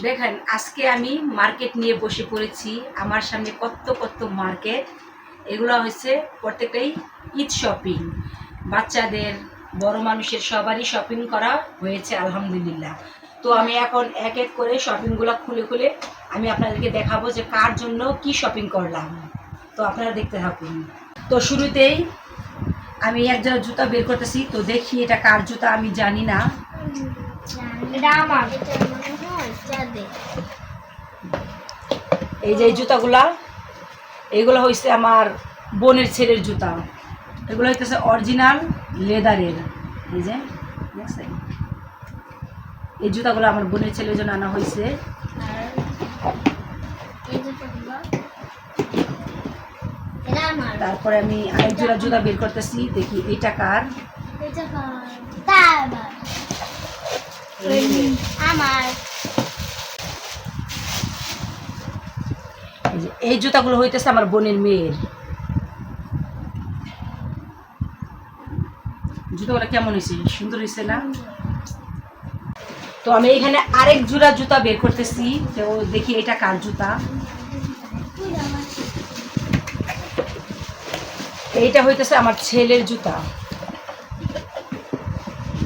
দেখেন আজকে আমি মার্কেট নিয়ে বসে পড়েছি। আমার সামনে কত কত মার্কেট। এগুলো হচ্ছে প্রত্যেকটাই ঈদ শপিং। বাচ্চাদের, বড় মানুষের সবারই শপিং করা হয়েছে আলহামদুলিল্লাহ। তো আমি এখন এক এক করে শপিংগুলো খুলে খুলে আমি আপনাদেরকে দেখাবো যে কার জন্য কি শপিং করলাম। তো আপনারা দেখতে থাকুন। তো শুরুতেই আমি এক জোড়া জুতা বের করতেছি। তো দেখি এটা কার জুতা আমি জানি না। এই যে এই জুতাগুলা, এইগুলো হয়েছে আমার বোনের ছেলের জুতা। এগুলো হইতেছে অরিজিনাল লেদারের। এই যে দেখছেন, এই জুতাগুলো আমার বোনের ছেলের জন্য আনা হয়েছে। তারপরে আমি আরেক জোড়া জুতা বের করতেছি, দেখি এইটা কার। এই জুতাগুলো হইতেছে আমার বোনের মেয়ের। জুতাগুলো কেমন হয়েছে? সুন্দর হয়েছে না? তো আমি এখানে আরেক জোড়া জুতা বের করতেছি। তো দেখি এটা কার জুতা। এইটা হইতেছে আমার ছেলের জুতা,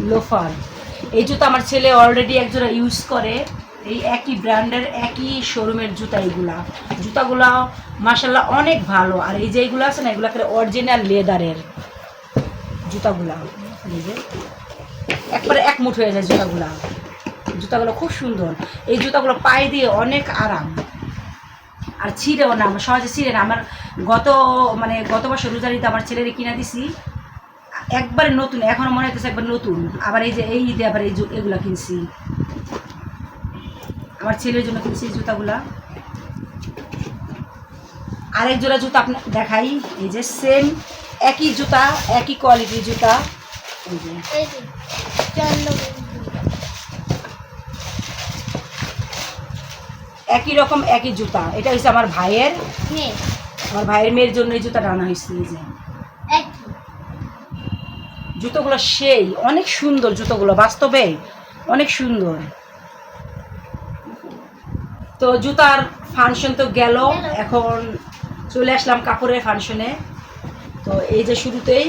লোফার। এই জুতা আমার ছেলে অলরেডি এক জোড়া ইউজ করে। এই একই ব্র্যান্ডের, একই শোরুমের জুতা। এইগুলা জুতাগুলা মাশাআল্লাহ অনেক ভালো। আর এই যে এইগুলো আছে না, এগুলো অরিজিনাল লেদারের জুতাগুলা। এই যে একবারে এক মুঠ হয়ে যায় জুতাগুলা। জুতাগুলো খুব সুন্দর। এই জুতাগুলো পায়ে দিয়ে অনেক আরাম, আর ছিঁড়েও না, আমার সহজে ছিঁড়ে না। আমার গত বছর রোজার ঈদে আমার ছেলের কিনা দিছি, একবারে নতুন, এখনো মনে হইতেছে একবার নতুন। আবার এই যে এই ঈদে আবার এগুলা কিনছি, আমার ছেলের জন্য কিনছি এই জুতাগুলা। আরেক জোড়া জুতা আপনার দেখাই। এই যে সেম একই জুতা, একই কোয়ালিটির জুতা। এই যে একই রকম একই জুতা। এটা হচ্ছে আমার ভাইয়ের মেয়ের জন্য এই জুতাটা আনা হয়েছে। এই যে জুতোগুলো সেই অনেক সুন্দর, জুতোগুলো বাস্তবে অনেক সুন্দর। তো জুতার ফাংশন তো গেল, এখন চলে আসলাম কাপড়ের ফাংশনে। তো এই যে শুরুতেই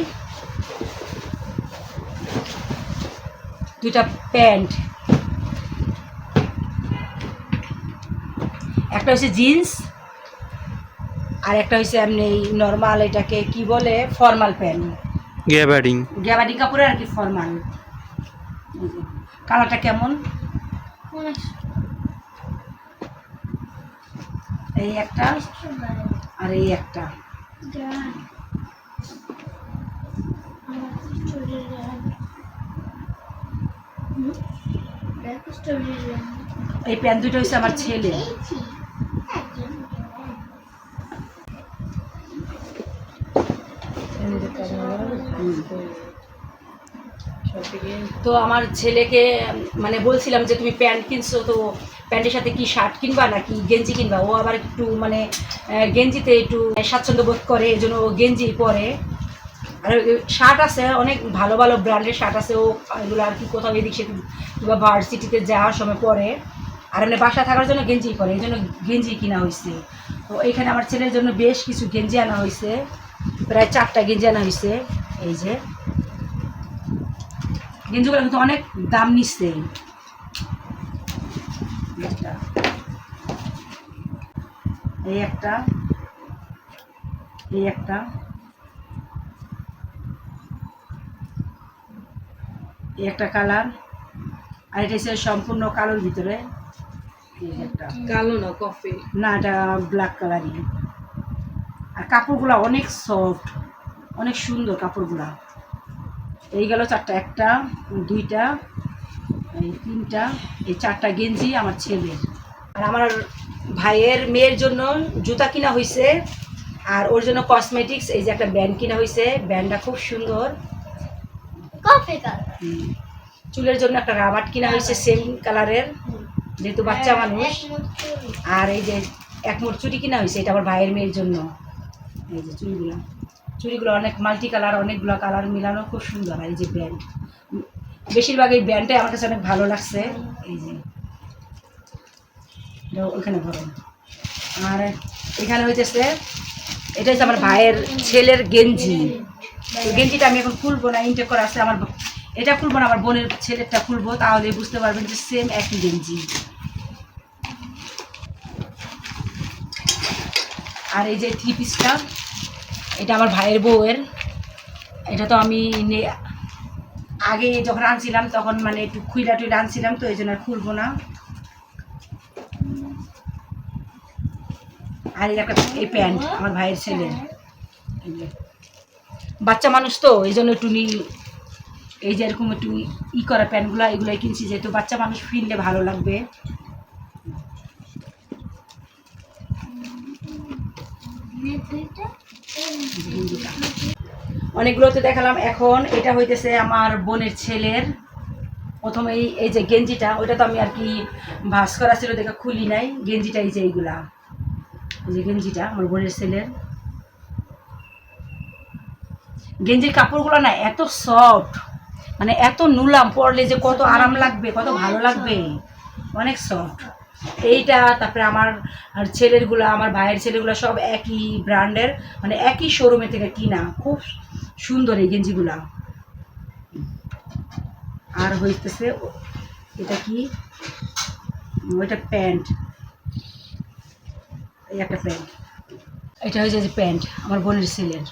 দুইটা প্যান্ট, একটা হচ্ছে জিন্স আর একটা হচ্ছে এমনি নর্মাল, এটাকে কি বলে, ফর্মাল প্যান্ট, গ্যাবার্ডিং কাপড়ে আর কি, ফর্মাল। কালারটা কেমন? এই একটা আর এই একটা। এই প্যান্ট দুটো হচ্ছে আমার ছেলে। তো আমার ছেলেকে বলছিলাম যে তুমি প্যান্ট কিনছো, তো প্যান্টের সাথে কি শার্ট কিনবা নাকি গেঞ্জি কিনবা? ও আবার একটু গেঞ্জিতে একটু স্বাচ্ছন্দ্য বোধ করে, এই জন্য ও গেঞ্জি পরে। আর শার্ট আছে, অনেক ভালো ভালো ব্র্যান্ডের শার্ট আছে। ও এগুলো আর কি কোথাও এদিক সেদিক কিংবা ভার্সিটিতে যাওয়ার সময় পরে, আর এমনি বাসা থাকার জন্য গেঞ্জি পরে, এই জন্য গেঞ্জি কিনা হয়েছে। তো এখানে আমার ছেলের জন্য বেশ কিছু গেঞ্জি আনা হয়েছে, প্রায় 4টা গেঞ্জি আনা হয়েছে। এই যে গেঞ্জিগুলো কিন্তু অনেক দাম নিচ্ছে। এই একটা, এই একটা, এই একটা কালার, আর এটা হচ্ছে সম্পূর্ণ কালোর ভিতরে। কালো না, কফি না, এটা ব্ল্যাক কালারই। আর কাপড়গুলো অনেক সফট, অনেক সুন্দর কাপড়গুলা। এই গেল 4টা, একটা, দুইটা, এই 3টা, এই 4টা গেঞ্জি আমার ছেলের। আর আমার ভাইয়ের মেয়ের জন্য জুতা কিনা হয়েছে, আর ওর জন্য কসমেটিক্স। এই যে একটা ব্যান্ড কিনা হয়েছে, ব্যান্ডটা খুব সুন্দর। চুলের জন্য একটা রাবার কিনা হয়েছে সেম কালারের, যেহেতু বাচ্চা মানুষ। আর এই যে একমোট চুড়ি কিনা হয়েছে, এটা আমার ভাইয়ের মেয়ের জন্য। এই যে চুড়িগুলো অনেক মাল্টি কালার, অনেকগুলো কালার মিলানো, খুব সুন্দর। আর এই যে ব্যান্ড, বেশিরভাগ এই ব্যান্ডটাই আমার কাছে অনেক ভালো লাগছে। এই যে ওইখানে ভরো। আর এখানে হইতেছে, এটা হচ্ছে আমার ভাইয়ের ছেলের গেঞ্জি। তো গেঞ্জিটা আমি এখন খুলবো না, ইনটেক করা আছে। এটা খুলবো না, আমার বোনের ছেলেরটা খুলবো, তাহলে বুঝতে পারবেন যে সেম একই গেঞ্জি। আর এই যে 3 পিসটা, এটা আমার ভাইয়ের বউয়ের। এটা তো আমি আগে যখন আনছিলাম তখন মানে একটু খুইলা টুইলা আনছিলাম, তো এই জন্য আর খুলবো না। আর এই প্যান্ট আমার ভাইয়ের ছেলের, বাচ্চা মানুষ তো এই জন্য একটু এই যে এরকম একটু করা প্যান্টগুলো, এগুলোই কিনছি, যেহেতু বাচ্চা মানুষ ফিরলে ভালো লাগবে। অনেকগুলো তো দেখালাম। এখন এটা হইতেছে আমার বোনের ছেলের প্রথমে এই যে গেঞ্জিটা, ওইটা তো আমি আর কি ভাঁজ করা ছিল দেখে খুলি নাই। গেঞ্জিটা এই যে এইগুলা, এই যে গেঞ্জিটা আমার বোনের ছেলের। গেঞ্জির কাপড়গুলো না এত সফট, মানে এত নুলাম, পরলে যে কত আরাম লাগবে, কত ভালো লাগবে, অনেক সফট। এইটা তারপরে আমার ছেলেরগুলো, আমার ভাইয়ের ছেলেগুলো সব একই ব্র্যান্ডের, মানে একই শোরুমে থেকে কিনা, খুব সুন্দর এই গেঞ্জিগুলা। আর হইতেছে এটা কি, ওইটা প্যান্ট, এই একটা প্যান্ট, এটা হয়েছে যে প্যান্ট আমার বোনের ছেলের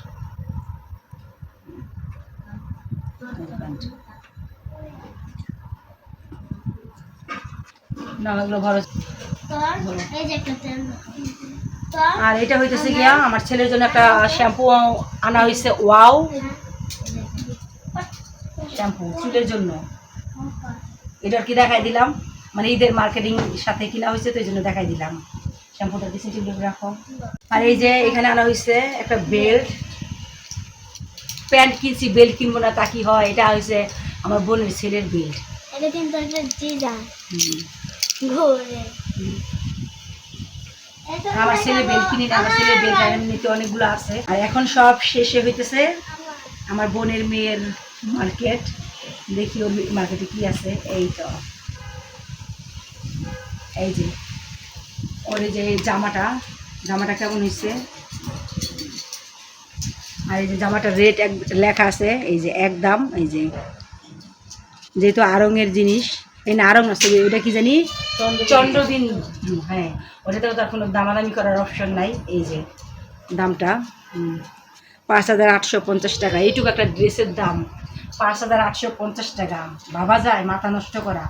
প্যান্ট। না এগুলো ভালো। আর এটা হইতেছে গিয়া আমার ছেলের জন্য একটা শ্যাম্পু আনা হয়েছে, ওয়াও শ্যাম্পু চুলের জন্য। এটা কি দেখাই দিলাম, মানে ঈদের মার্কেটিং সাথে কিনা হয়েছে, তো এই জন্য দেখাই দিলাম। শ্যাম্পুটা কিছু চুলে রাখো। আর এই যে এখানে আনা হয়েছে একটা বেল্ট। প্যান্ট কিনছি, বেল্ট কিনবো না তা কি হয়। এটা হয়েছে আমার বোনের ছেলের বেল্ট। আমার ছেলে বেল্ট কিনি না, আমার ছেলের বেল্ট এমনিতে অনেকগুলো আছে। আর এখন সব শেষে হইতেছে আমার বোনের মেয়ের মার্কেট। দেখি ওর মার্কেটে কি আছে। এই তো এই যে ওর এই যে জামাটা কেমন হয়েছে। আর এই যে জামাটার রেট লেখা আছে, এই যে একদম, এই যে যেহেতু আড়ঙের জিনিস, এই না আড়ং আছে, ওইটা কি জানি চন্দ্রবিন্দু, হ্যাঁ ওটাতেও তার কোনো দামাদামি করার অপশন নাই। এই যে দামটা 5,850 টাকা। এইটুকু একটা ড্রেসের দাম 5,850 টাকা, ভাবা যায়, মাথা নষ্ট করা।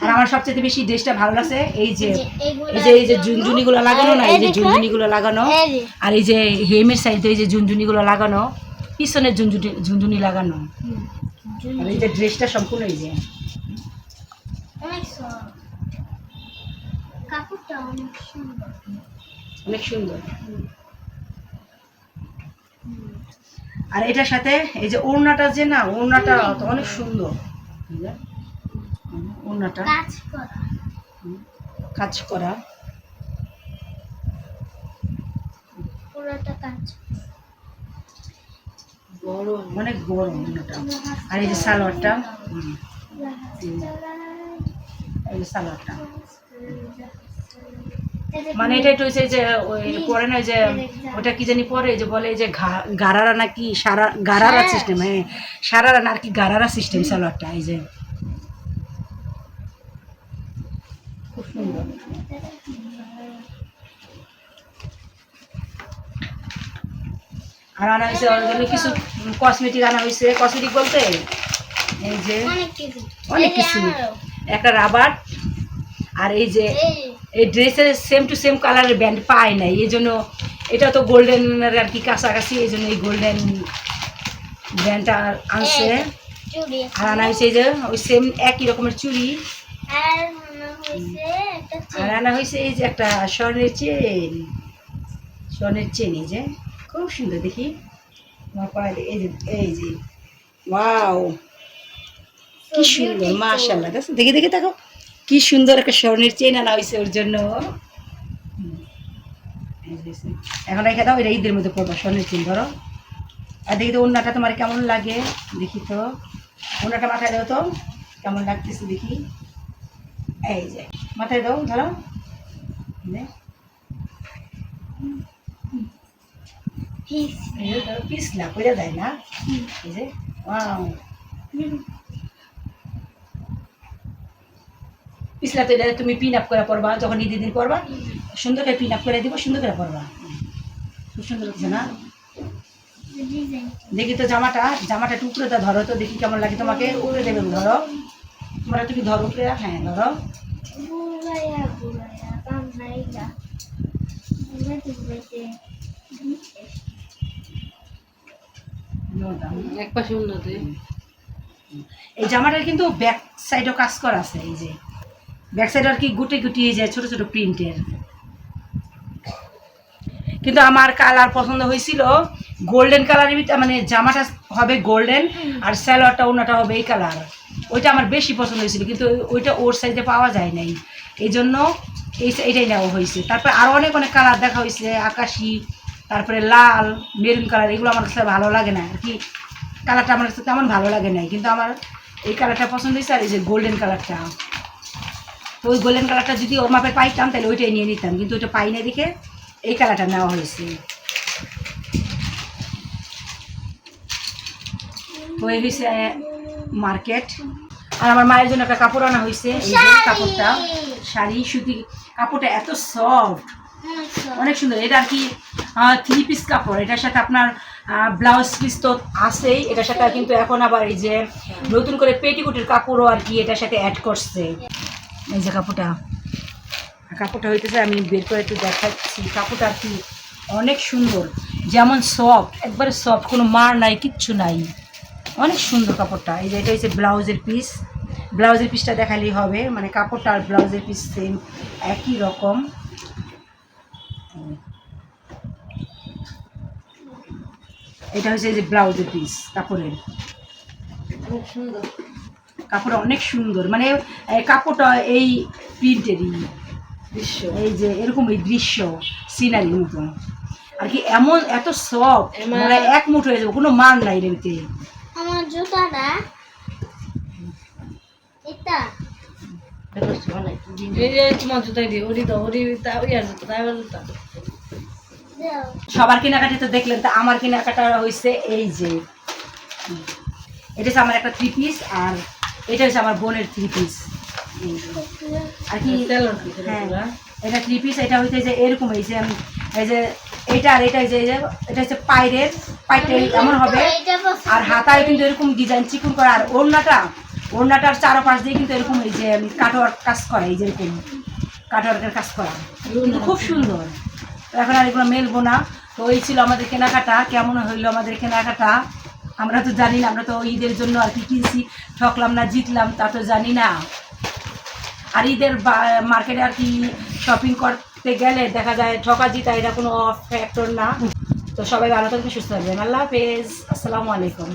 আর আমার সবচেয়ে বেশি ড্রেসটা ভালো লাগছে এই যে এই যে ঝুনঝুনিগুলো লাগানো না, এই যে ঝুনঝুনিগুলো লাগানো, আর এই যে হেমের সাইডে এই যে ঝুনঝুনিগুলো লাগানো, পিছনের ঝুনঝুনি লাগানো। আর এই যে ড্রেসটা সম্পূর্ণ এই যে অনেক সুন্দর। আর এটার সাথে এই যে ওড়নাটা, যে না ওড়নাটা তো অনেক সুন্দর, ওড়নাটা কাজ করা, অনেক বড় ওড়নাটা। আর এই যে সালোয়ারটা, এই যে সালোয়ারটা, মানে এটা একটু হচ্ছে যে ওই পরে না, যে ওটা কি জানি পরে যে বলে যে গারারা নাকি গারারা সিস্টেম, হ্যাঁ সারারা না আর কি গারারা সিস্টেম সালোয়ারটা। এই যে খুব সুন্দর। আর আনা হয়েছে ওর জন্য কিছু কসমেটিক আনা হয়েছে। কসমেটিক বলতে এই যে অনেক কিছু, একটা রাবার, আর এই যে এই ড্রেসের সেম টু সেম কালারের ব্যান্ড পায় নাই, এই জন্য এটা তো গোল্ডেনের আর কি কাছাকাছি, এই জন্য এই গোল্ডেন ব্যান্ডটা আনছে। আর আনা হয়েছে এই যে ওই সেম একই রকমের চুড়ি। আর আনা হয়েছে এই যে একটা স্বর্ণের চেন, এই যে খুব সুন্দর দেখি। এই যে ওয়াও কি সুন্দর, মাশাআল্লাহ, দেখি দেখি দেখো কি সুন্দর একটা স্বর্ণের চেন আনা হয়েছে ওর জন্য। এখন রেখে দাও, এটা ঈদের মধ্যে পড়বা স্বর্ণের চেন। ধরো আর দেখি তো ওড়নাটা তোমার কেমন লাগে, দেখি তো ওড়নাটা মাথায় দাও তো কেমন লাগতেছে দেখি। এই যে মাথায় দাও, ধরো পিছলা করে দেয় না, এই যে পিছলা তো এটা তুমি পিন আপ করে পড়বা, যখন ঈদের দিন পড়বা সুন্দর করে পিন আপ করে দিব, সুন্দর করে পড়বা। খুব সুন্দর হচ্ছে না? দেখি তো জামাটা টুকরোটা ধরো তো, দেখি কেমন লাগে তোমাকে। উপরে দেবে, ধরো তোমরা, তুমি ধরো উপরে, হ্যাঁ ধরো। এক পাশে উন্নতি। এই জামাটার কিন্তু ব্যাক সাইডও কাজ করা আছে, এই যে ব্যাক সাইড আর কি গুটি গুটিয়ে যায়, ছোট ছোট প্রিন্টের। কিন্তু আমার কালার পছন্দ হয়েছিল গোল্ডেন কালারের ভিতরে, মানে জামাটা হবে গোল্ডেন আর সালোয়ারটা ওনাটা হবে এই কালার। ওইটা আমার বেশি পছন্দ হয়েছিল, কিন্তু ওইটা ওর সাইজে পাওয়া যায় নাই, এই জন্য এইটাই নেওয়া হয়েছে। তারপরে আরও অনেক অনেক কালার দেখা হয়েছে, আকাশি, তারপরে লাল, মেরুন কালার, এগুলো আমার কাছে ভালো লাগে না আর কি, কালারটা আমার কাছে তেমন ভালো লাগে নাই। কিন্তু আমার এই কালারটা পছন্দ হয়েছে, আর এই যে গোল্ডেন কালারটা, তো ওই গোল্ডেন কালারটা যদি ওর মাপে পাইতাম তাহলে ওইটাই নিয়ে নিতাম, কিন্তু ওইটা পাই না দেখে এই কালারটা নেওয়া হয়েছে। হয়ে হয়েছে মার্কেট। আর আমার মায়ের জন্য একটা কাপড় আনা হয়েছে, এই যে কাপড়টা, শাড়ি সুতি কাপড়টা এত সফট, অনেক সুন্দর। এটা আর কি 3 পিস কাপড়, এটার সাথে আপনার ব্লাউজ পিস তো আছেই, এটার সাথে কিন্তু এখন আবার এই যে নতুন করে পেটিকোটের কাপড়ও আর কি এটার সাথে অ্যাড করছে। এই যে কাপড়টা হইতেছে, আমি বের করে একটু দেখাচ্ছি। কাপড়টা আর কি অনেক সুন্দর, যেমন সফট, একবারে সফট, কোনো মার নাই, কিচ্ছু নাই, অনেক সুন্দর কাপড়টা। এই যে এটা হচ্ছে ব্লাউজের পিসটা দেখালেই হবে, মানে কাপড়টা আর ব্লাউজের পিস সেম একই রকম। এটা হচ্ছে যে ব্লাউজের পিস কাপড়ের, খুব সুন্দর কাপড়টা অনেক সুন্দর, মানে কাপড়টা এই প্রিন্টেরই দৃশ্য, এই যে এরকম এই দৃশ্য সিনারির মতো আর কি, এমন এত সফট, মানে এক মুঠ হয়ে যাবে, কোনো মান নাই এর ভিতরে। আমার জুতাটা এটা এই যে তোমার জুতাই দিয়ে ওরি তো ওরি ওই আর জুতা তাই আবার জুতা। দাও সবার কেনাকাটি তো দেখলেন, তা আমার কেনাকাটা হয়েছে এই যে এটা হচ্ছে আমার একটা 3 পিস, আর এটা হচ্ছে আমার বোনের 3 পিস আর কি। হ্যাঁ, এটা 3 পিস, এটা হইতে যে এরকম হয়েছে, আমি এই যে এটা আর এটা যে এটা হচ্ছে পাইটা এমন হবে, আর হাতায় কিন্তু এরকম ডিজাইন চিকুন করা, আর ওড়নাটার চারপাশ দিয়ে কিন্তু এরকম এই যে কাটওয়ার্ক কাজ করা, এই যে এরকম কাটওয়ার্কের কাজ করা, কিন্তু খুব সুন্দর। তো এখন আর এগুলো মেলবো না। তো এই ছিল আমাদের কেনাকাটা। কেমন হইলো আমাদের কেনাকাটা আমরা তো জানি না, আমরা তো ঈদের জন্য আর কি কিনছি, ঠকলাম না জিতলাম তা তো জানি না। আর ঈদের মার্কেটে আর কি শপিং করতে গেলে দেখা যায় ঠকা জিতা এটা কোনো ফ্যাক্টর না। তো সবাই ভালো থাকবে, সুস্থ থাকবেন। আল্লাহ হাফেজ, আসসালামু আলাইকুম।